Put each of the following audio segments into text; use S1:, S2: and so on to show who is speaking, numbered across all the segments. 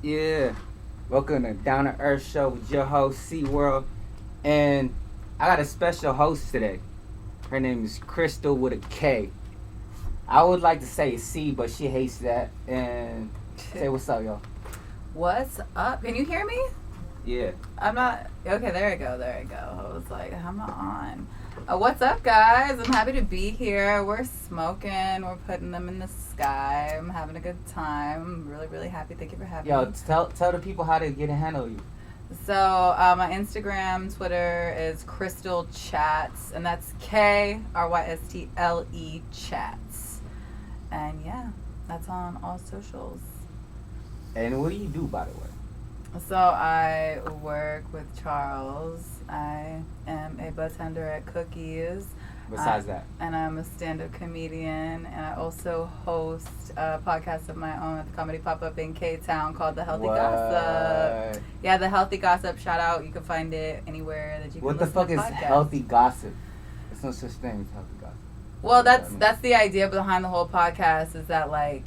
S1: Yeah. Welcome to Down to Earth Show with your host, SeaWorld. And I got a special host today. Her name is Crystal with a K. I would like to say C, but she hates that. And say what's up, yo.
S2: What's up? Can you hear me?
S1: Yeah.
S2: I'm not. Okay, there I go. I was like, I'm not on. What's up, guys? I'm happy to be here. We're smoking. We're putting them in the sky. I'm having a good time. I'm really, really happy. Thank you for having me.
S1: Yo, tell the people how to get a handle you.
S2: So, my Instagram, Twitter is KrystalChats, and that's Krystle chats. And yeah, that's on all socials.
S1: And what do you do, by the way?
S2: So I work with Charles. I am a bartender at Cookies.
S1: Besides that.
S2: And I'm a stand-up comedian. And I also host a podcast of my own at the Comedy Pop-Up in K-Town called The Healthy Gossip. Yeah, The Healthy Gossip. Shout out. You can find it anywhere that you can
S1: What the
S2: listen
S1: fuck
S2: to
S1: is
S2: podcasts.
S1: healthy gossip? There's no such thing as healthy gossip.
S2: Well, that's the idea behind the whole podcast, is that, like,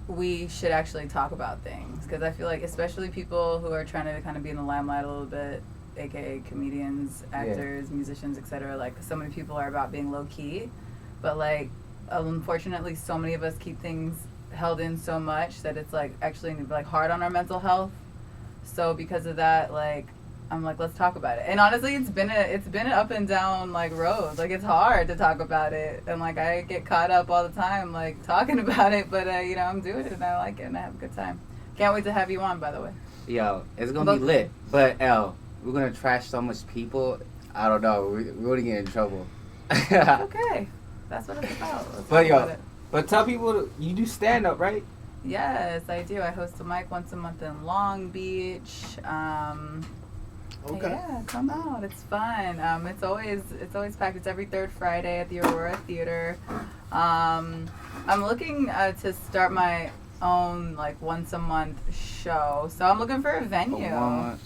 S2: we should actually talk about things, because I feel like especially people who are trying to kind of be in the limelight a little bit, aka comedians, actors, musicians, etc., like so many people are about being low-key, but like unfortunately so many of us keep things held in so much that it's like actually like hard on our mental health. So because of that, like I'm like, let's talk about it. And honestly, it's been an up and down like road. Like it's hard to talk about it, and like I get caught up all the time like talking about it. But I'm doing it and I like it and I have a good time. Can't wait to have you on, by the way.
S1: Yo, it's gonna be lit. But we're gonna trash so much people. I don't know. We're gonna get in trouble.
S2: Okay, that's what it's about.
S1: But tell people you do stand up, right?
S2: Yes, I do. I host a mic once a month in Long Beach.
S1: Okay.
S2: Yeah, come out. It's fun. It's always packed. It's every third Friday at the Aurora Theater. I'm looking to start my own like once a month show. So I'm looking for a venue. I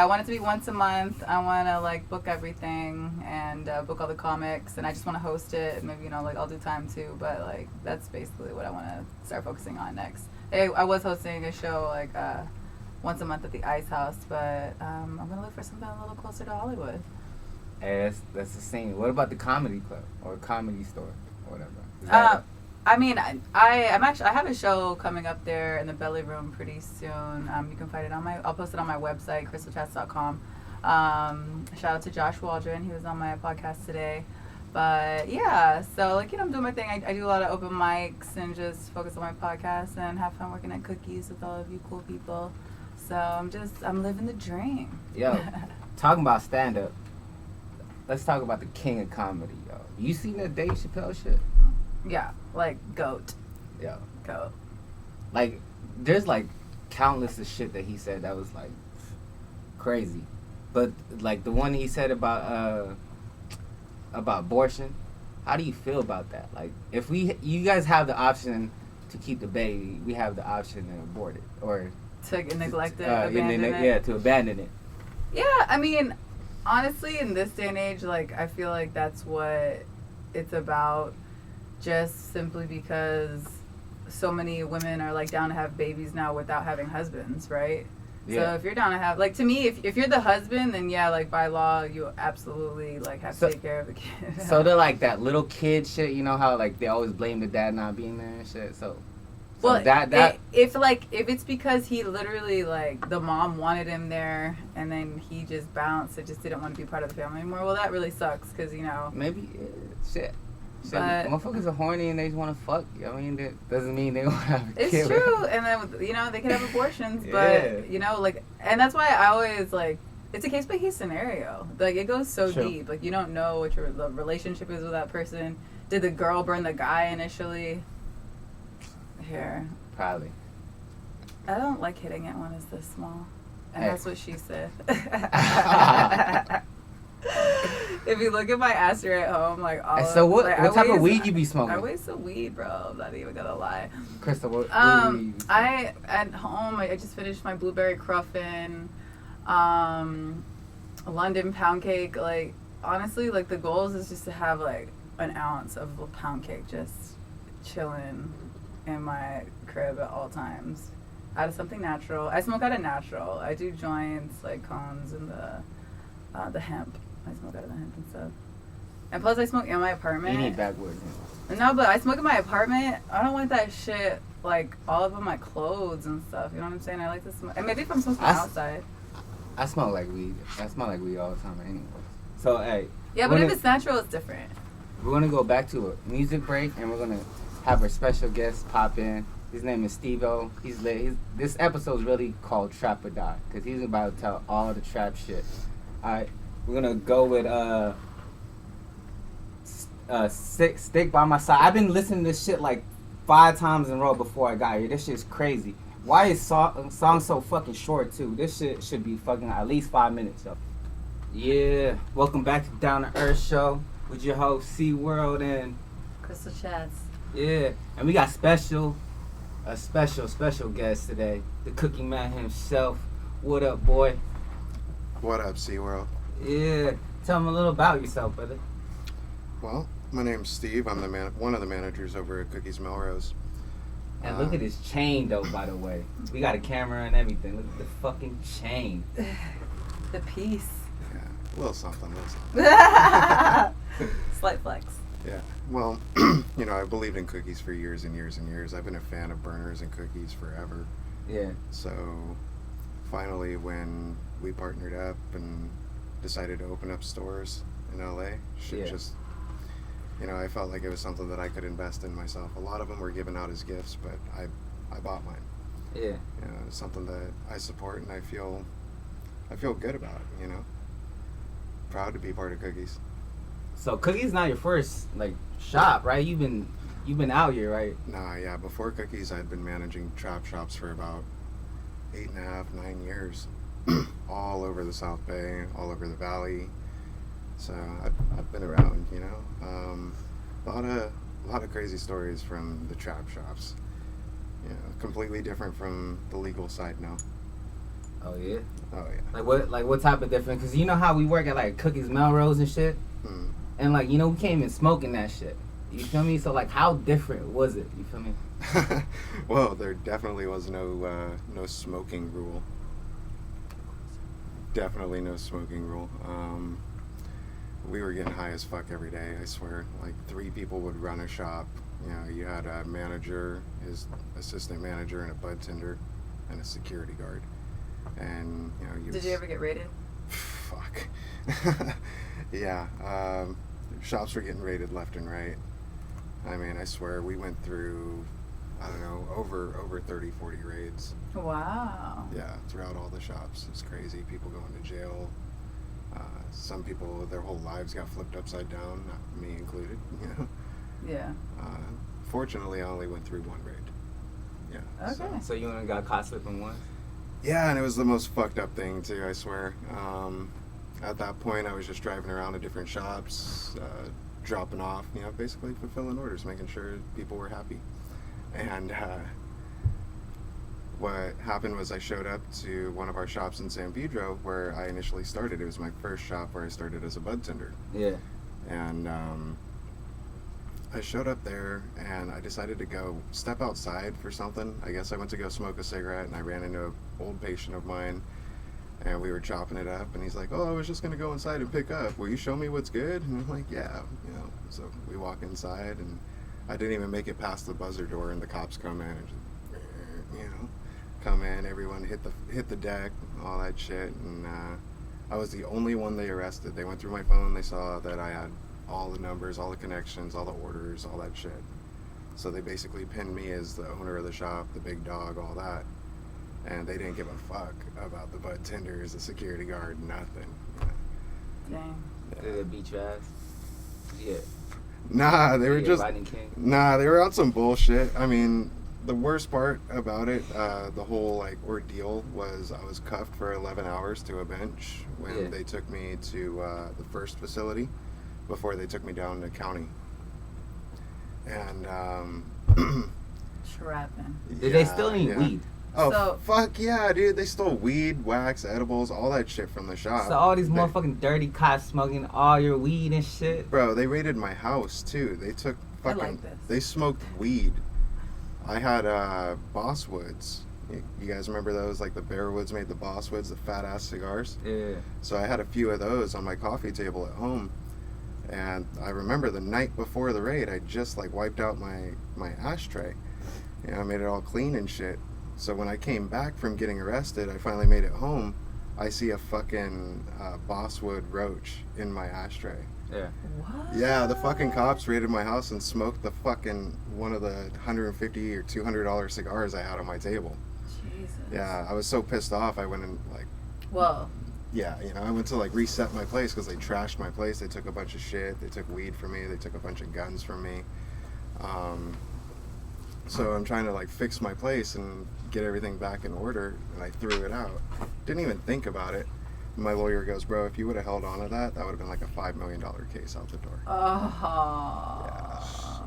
S2: want it to be once a month. I want to like book everything and book all the comics, and I just want to host it. Maybe like I'll do time too, but like that's basically what I want to start focusing on next. I was hosting a show like once a month at the Ice House, but I'm going to look for something a little closer to Hollywood.
S1: Hey, that's the same. What about the comedy club or comedy store or whatever?
S2: I mean, I have a show coming up there in the Belly Room pretty soon. You can find it I'll post it on my website, KrystalChats.com. Shout out to Josh Waldron, he was on my podcast today. But yeah, so like, I'm doing my thing. I do a lot of open mics and just focus on my podcast and have fun working at Cookies with all of you cool people. So I'm living the dream.
S1: Yo, talking about stand-up, let's talk about the king of comedy, yo. You seen that Dave Chappell shit?
S2: Yeah, like GOAT.
S1: Yo.
S2: GOAT.
S1: Like, there's like countless of shit that he said that was like crazy. But like the one he said about abortion, how do you feel about that? Like, if you guys have the option to keep the baby, we have the option to abort it or
S2: to neglect it, abandon it.
S1: Yeah, to abandon it.
S2: Yeah, I mean, honestly, in this day and age, like, I feel like that's what it's about, just simply because so many women are, like, down to have babies now without having husbands, right? Yeah. So if you're down to have, like, to me, if you're the husband, then, yeah, like, by law, you absolutely, like, have to take care of the kid.
S1: So they're, like, that little kid shit, you know how, like, they always blame the dad not being there and shit, so...
S2: Well, if it's because he literally, like, the mom wanted him there and then he just bounced and just didn't want to be part of the family anymore, well, that really sucks because,
S1: Maybe, shit. But motherfuckers are horny and they just want to fuck. I mean, that doesn't mean they want to have a kid.
S2: It's true. And then, they can have abortions, but, like, and that's why I always, like, it's a case-by-case scenario. Like, it goes so deep. Like, you don't know what the relationship is with that person. Did the girl burn the guy initially? Here.
S1: Probably.
S2: I don't like hitting it when it's this small. And that's what she said. If you look at my ass here at home, like all
S1: so what type of weed you be smoking?
S2: I waste some weed, bro. I'm not even gonna lie.
S1: Crystal, what weed?
S2: At home I just finished my blueberry cruffin, London pound cake. Like honestly, like the goal is just to have like an ounce of pound cake just chilling in my crib at all times. out of something natural. I smoke out of natural. I do joints, like cones, and the hemp. I smoke out of the hemp and stuff. And plus, I smoke in my apartment.
S1: You need backwards.
S2: No, but I smoke in my apartment. I don't want that shit, like, all over my clothes and stuff. You know what I'm saying? I like to smoke. And maybe if I'm smoking outside.
S1: I smell like weed. I smell like weed all the time anyway. So, hey.
S2: Yeah, but if it's natural, it's different.
S1: We're going to go back to a music break, and we're going to have our special guest pop in. His name is Steve-O. He's lit. This episode's really called Trap or Die, because he's about to tell all the trap shit. All right. We're going to go with Stick by My Side. I've been listening to this shit like 5 times in a row before I got here. This shit's crazy. Why is song so fucking short, too? This shit should be fucking at least 5 minutes, yo. Yeah. Welcome back to Down to Earth Show with your host, SeaWorld and
S2: KrystalChats.
S1: Yeah. And we got a special guest today. The Cookie Man himself. What up, boy?
S3: What up, SeaWorld?
S1: Yeah. Tell him a little about yourself, brother.
S3: Well, my name's Steve. I'm one of the managers over at Cookies Melrose.
S1: And look at his chain, though, by the way. We got a camera and everything. Look at the fucking chain.
S2: The piece.
S3: Yeah, a little something.
S2: Slight flex.
S3: Yeah. Well, I believed in cookies for years and years and years. I've been a fan of burners and cookies forever.
S1: Yeah.
S3: So, finally, when we partnered up and decided to open up stores in LA, I felt like it was something that I could invest in myself. A lot of them were given out as gifts, but I bought mine.
S1: Yeah.
S3: It's something that I support and I feel good about, Proud to be part of Cookies.
S1: So Cookies not your first shop, right? You've been out here, right?
S3: Nah, yeah. Before Cookies, I'd been managing trap shops for about 8.5, 9 years, all over the South Bay, all over the Valley. So I've been around, a lot of crazy stories from the trap shops. Completely different from the legal side now.
S1: Oh yeah.
S3: Oh yeah.
S1: What type of different? Because you know how we work at Cookies Melrose and shit, and we can't even smoke in that shit. You feel me? So how different was it? You feel me?
S3: Well, there definitely was no smoking rule. Definitely no smoking rule. We were getting high as fuck every day, I swear. 3 people would run a shop. You had a manager, his assistant manager, and a bud tender, and a security guard. And,
S2: Did you ever get raided?
S3: Fuck. Yeah. Shops were getting raided left and right. I mean, I swear, we went through, I don't know, over 30, 40 raids.
S2: Wow.
S3: Yeah, throughout all the shops. It's crazy. People going to jail. Some people, their whole lives got flipped upside down, not me included,
S2: Yeah.
S3: Fortunately, I only went through 1 raid. Yeah.
S2: Okay.
S1: So you only got caught slipping once?
S3: Yeah, and it was the most fucked up thing, too, I swear. At that point, I was just driving around to different shops, dropping off, basically fulfilling orders, making sure people were happy. And what happened was I showed up to one of our shops in San Pedro where I initially started. It was my first shop where I started as a bud tender.
S1: Yeah.
S3: And I showed up there and I decided to go step outside for something. I guess I went to go smoke a cigarette and I ran into an old patient of mine and we were chopping it up and he's like, "Oh, I was just going to go inside and pick up. Will you show me what's good?" And I'm like, "Yeah." So we walk inside and I didn't even make it past the buzzer door and the cops come in and just, come in, everyone hit the deck, all that shit, and I was the only one they arrested. They went through my phone, they saw that I had all the numbers, all the connections, all the orders, all that shit. So they basically pinned me as the owner of the shop, the big dog, all that. And they didn't give a fuck about the bud tenders, the security guard, nothing.
S2: Dang.
S1: Did they beat your ass? Yeah.
S3: Nah, they were they were on some bullshit. I mean, the worst part about it, the whole ordeal was I was cuffed for 11 hours to a bench when they took me to the first facility before they took me down to county. And
S2: trapping.
S1: Did they still eat weed?
S3: Oh, fuck yeah, dude. They stole weed, wax, edibles, all that shit from the shop.
S1: So all these motherfucking dirty cops smoking all your weed and shit?
S3: Bro, they raided my house, too. They took fucking...
S2: I like this.
S3: They smoked weed. I had Bosswoods You guys remember those? Like the Bearwoods made the Bosswoods, the fat ass cigars.
S1: Yeah.
S3: So I had a few of those on my coffee table at home, and I remember the night before the raid, I just like wiped out my ashtray. You know, I made it all clean and shit. So when I came back from getting arrested, I finally made it home. I see a fucking Bosswood roach in my ashtray.
S1: Yeah.
S2: What?
S3: Yeah, the fucking cops raided my house and smoked the fucking one of the $150 or $200 cigars I had on my table.
S2: Jesus.
S3: Yeah, I was so pissed off. I went and like,
S2: Well,
S3: yeah, you know, I went to like reset my place because they trashed my place. They took a bunch of shit. They took weed from me. They took a bunch of guns from me. So I'm trying to like fix my place and get everything back in order, and I threw it out. Didn't even think about it. My lawyer goes, bro, if you would have held on to that, that would have been like a $5 million case out the door.
S2: oh.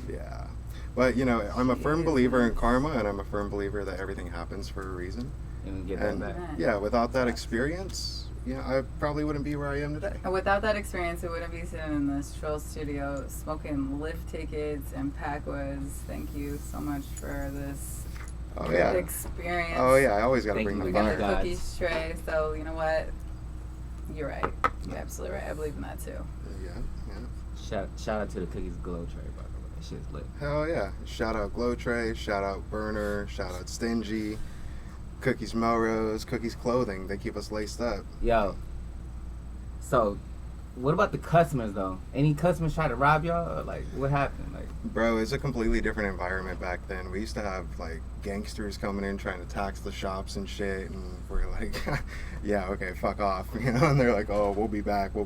S3: Yeah. But, you know, I'm a firm believer in karma, and I'm a firm believer that everything happens for a reason.
S1: And get that
S3: And
S1: back.
S3: yeah, without that experience, you know, I probably wouldn't be where I am today.
S2: And without that experience, I wouldn't be sitting in this troll studio smoking lift tickets and Packwoods. Thank you so much for this
S3: Oh, yeah.
S2: experience.
S3: Oh, yeah, I always got to
S1: Thank
S3: bring
S1: you
S3: the
S2: We
S1: again.
S2: got
S3: fire.
S2: the
S1: Guys.
S2: cookies tray, so you know what? You're right. You're absolutely right. I believe in that too.
S3: Yeah, yeah.
S1: Shout out to the Cookies Glow tray, by the way. That shit's lit.
S3: Hell yeah. Shout out Glow Tray, shout out Burner, shout out Stingy, Cookies Melrose, Cookies Clothing. They keep us laced up.
S1: Yo. So, what about the customers though? Any customers try to rob y'all? Or like, what happened? Like,
S3: Bro, it's a completely different environment back then. We used to have like gangsters coming in trying to tax the shops and shit, and we're like, yeah, okay, fuck off, you know. And they're like, oh, we'll be back. We're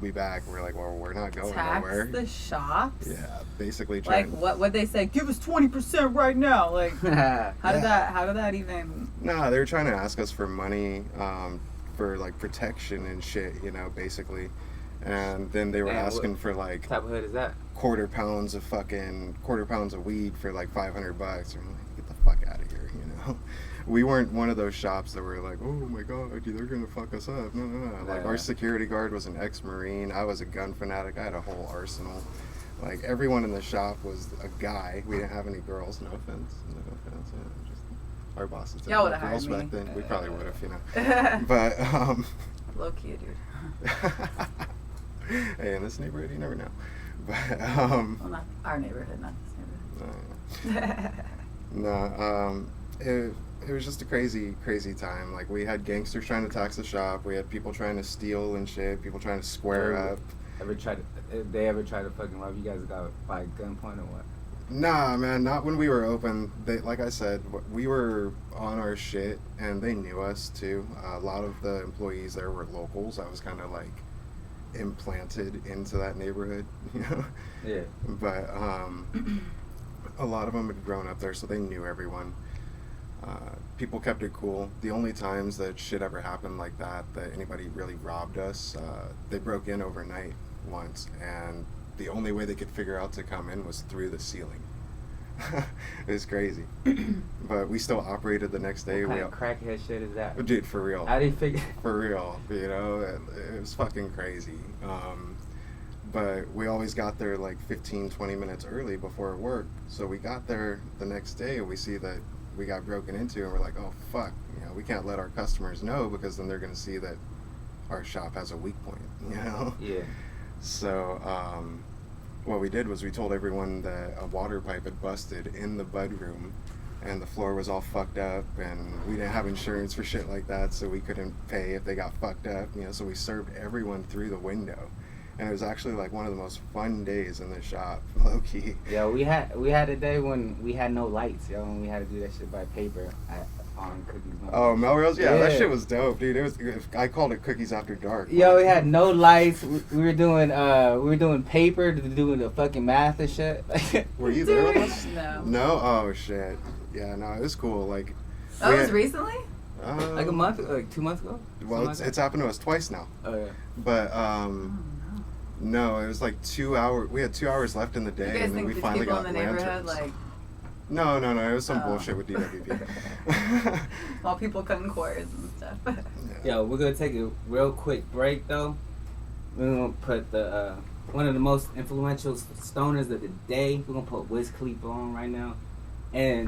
S3: like, well, we're not going
S2: Tax
S3: nowhere.
S2: the shops.
S3: Yeah, basically
S2: Like
S3: trying.
S2: what they say? Give us 20% right now. Like how did that even?
S3: Nah, they were trying to ask us for money, for like protection and shit, you know, basically. And then they were
S1: Damn,
S3: asking for like
S1: what type of hood is that?
S3: quarter pounds of weed for like $500. I'm like, get the fuck out of here, you know. We weren't one of those shops that were like, oh my god, they're gonna fuck us up. No. Like our security guard was an ex-Marine. I was a gun fanatic. I had a whole arsenal. Like everyone in the shop was a guy. We didn't have any girls. No offense. Yeah, just our bosses didn't
S2: Y'all
S3: have
S2: would've
S3: girls
S2: hired
S3: back
S2: me.
S3: then. We probably would have, you know. But
S2: Low key, dude.
S3: hey, in this neighborhood, you never know. But
S2: Well, not our neighborhood, not this neighborhood.
S3: no, it was just a crazy time. Like we had gangsters trying to tax the shop. We had people trying to steal and shit. People trying to square up.
S1: If they ever try to fucking rob you guys, got by gunpoint or what?
S3: Nah, man, not when we were open. They, like I said, we were on our shit, and they knew us too. A lot of the employees there were locals. I was kind of like implanted into that neighborhood, you know.
S1: Yeah.
S3: But a lot of them had grown up there, so they knew everyone. People kept it cool. The only times that shit ever happened like that anybody really robbed us, they broke in overnight once, and the only way they could figure out to come in was through the ceiling. It was crazy. But we still operated the next day.
S1: What kind of crackhead shit is that?
S3: Dude, for real.
S1: How do you figure?
S3: For real, you know, it was fucking crazy. But we always got there like 15, 20 minutes early before work. So we got there the next day and we see that we got broken into, and we're like, oh fuck, you know, we can't let our customers know because then they're going to see that our shop has a weak point, you know?
S1: Yeah.
S3: So what we did was we told everyone that a water pipe had busted in the bud room, and the floor was all fucked up, and we didn't have insurance for shit like that, so we couldn't pay if they got fucked up, you know. So we served everyone through the window, and it was actually like one of the most fun days in the shop, low key.
S1: Yo, we had a day when we had no lights, yo, and we had to do that shit by paper on Cookies.
S3: Oh, Melrose, yeah, that shit was dope, dude. I called it Cookies After Dark.
S1: Yo, we had no lights. We were doing paper to do the fucking math and shit.
S3: Were you there with us?
S2: No.
S3: No. Oh shit. Yeah, no, it was cool. Like.
S2: That was recently?
S1: Like a month, like 2 months ago.
S3: Well, it's happened to us twice now.
S1: Oh yeah.
S3: But no, it was like 2 hours. We had 2 hours left in the
S2: You
S3: day,
S2: guys
S3: and then
S2: think
S3: we
S2: these
S3: finally
S2: people
S3: got
S2: in the neighborhood,
S3: lanterns.
S2: like,
S3: No, it was some
S2: Oh.
S3: bullshit with DWP.
S2: while people cutting cords and stuff?
S1: Yo, we're gonna take a real quick break though. We're gonna put the one of the most influential stoners of the day. We're gonna put Wiz Khalifa on right now, and